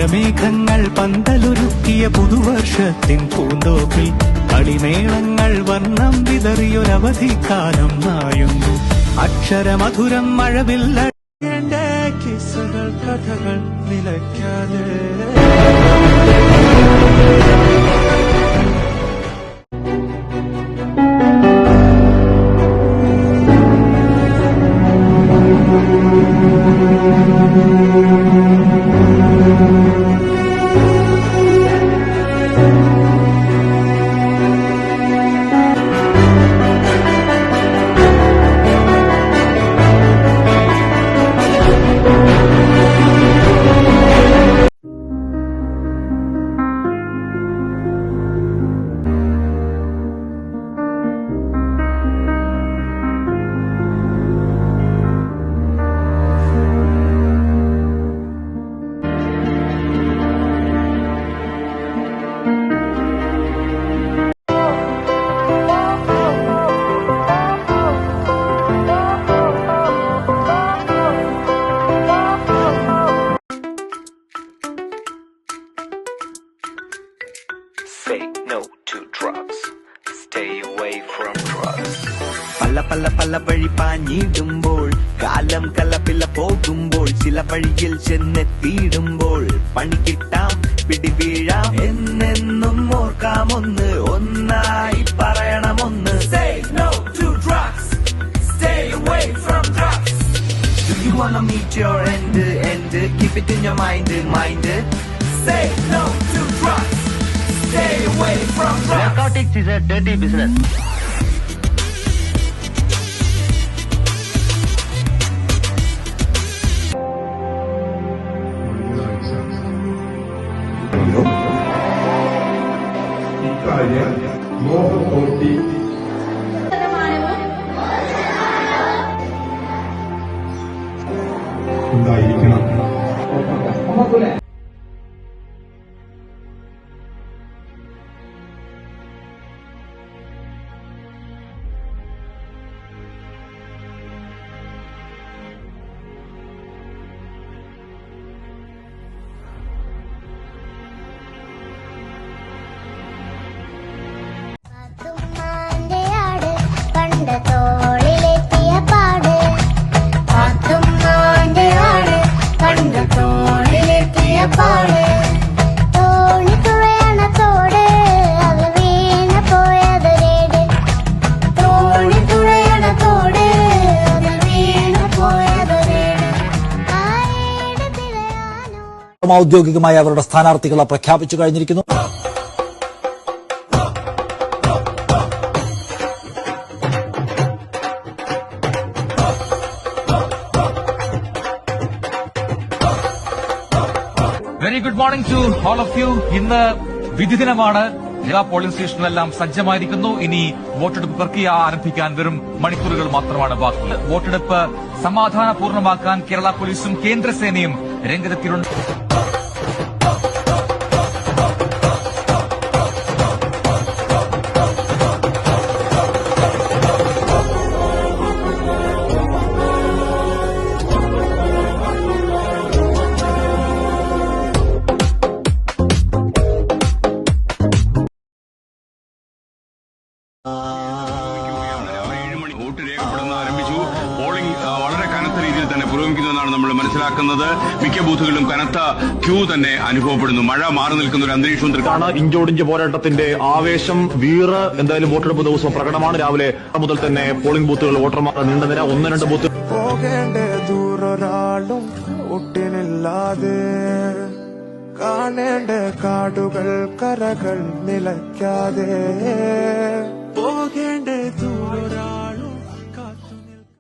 മഴമേഘങ്ങൾ പന്തലൊരുക്കിയ പുതുവർഷത്തിൻ പൂന്തോപ്പിൽ കളിമേളങ്ങൾ വർണ്ണം വിതറിയൊരവധിക്കാലം നായുന്നു. അക്ഷരമധുരം മഴവില്ല കിസ്സകൾ കഥകൾ നിലയ്ക്കാതെ. Say no to drugs. Stay away from drugs. പല പല പല വഴി പാഞ്ഞിടുമ്പോൾ കാലം കലപില പോകുമ്പോൾ ചില വഴിയിൽ ചെന്നെത്തിയിടുമ്പോൾ പണി കിട്ടാം പിടിവീഴാം എന്നെന്നും ഓർക്കാമൊന്ന് ഒന്നായി പറയണമൊന്ന്. Say no to drugs. Stay away from drugs. Do you wanna meet your end? Keep it in your mind. Say no to drugs. Stay away from drugs. Narcotics is a dirty business. ഉണ്ടായിരിക്കണം. ഔദ്യോഗികമായി അവരുടെ സ്ഥാനാർത്ഥികളെ പ്രഖ്യാപിച്ചു കഴിഞ്ഞിരിക്കുന്നു. Very good morning to all of you. ഇന്ന് വിധി ദിനമാണ്. എല്ലാ പോളിംഗ് സ്റ്റേഷനിലെല്ലാം സജ്ജമായിരിക്കുന്നു. ഇനി വോട്ടെടുപ്പ് പ്രക്രിയ ആരംഭിക്കാൻ വെറും മണിക്കൂറുകൾ മാത്രമാണ് ബാക്കിയുള്ളത്. വോട്ടെടുപ്പ് സമാധാനപൂർണ്ണമാക്കാൻ കേരള പോലീസും കേന്ദ്രസേനയും രംഗത്തെത്തിയിട്ടുണ്ട്. വോട്ട് രേഖപ്പെടുന്ന ആരംഭിച്ചു. പോളിംഗ് വളരെ കനത്ത രീതിയിൽ തന്നെ പുരോഗമിക്കുന്നതെന്നാണ് നമ്മൾ മനസ്സിലാക്കുന്നത്. മിക്ക ബൂത്തുകളിലും കനത്ത ക്യൂ തന്നെ അനുഭവപ്പെടുന്നു. മഴ മാറി നിൽക്കുന്ന ഒരു അന്തരീക്ഷമാണ്. ഇഞ്ചോടിഞ്ച് പോരാട്ടത്തിന്റെ ആവേശം വീറ് എന്തായാലും വോട്ടെടുപ്പ് ദിവസം പ്രകടമാണ്. രാവിലെ മുതൽ തന്നെ പോളിംഗ് ബൂത്തുകൾ വോട്ടർമാർ നീണ്ട നിര 1-2 ബൂത്ത്. പോകേണ്ട ദൂരൊരാളും ഒട്ടിനില്ലാതെ കാണേണ്ട കാടുകൾ കരകൾ നിലയ്ക്കാതെ പോകേണ്ട ദൂരൊരാൾ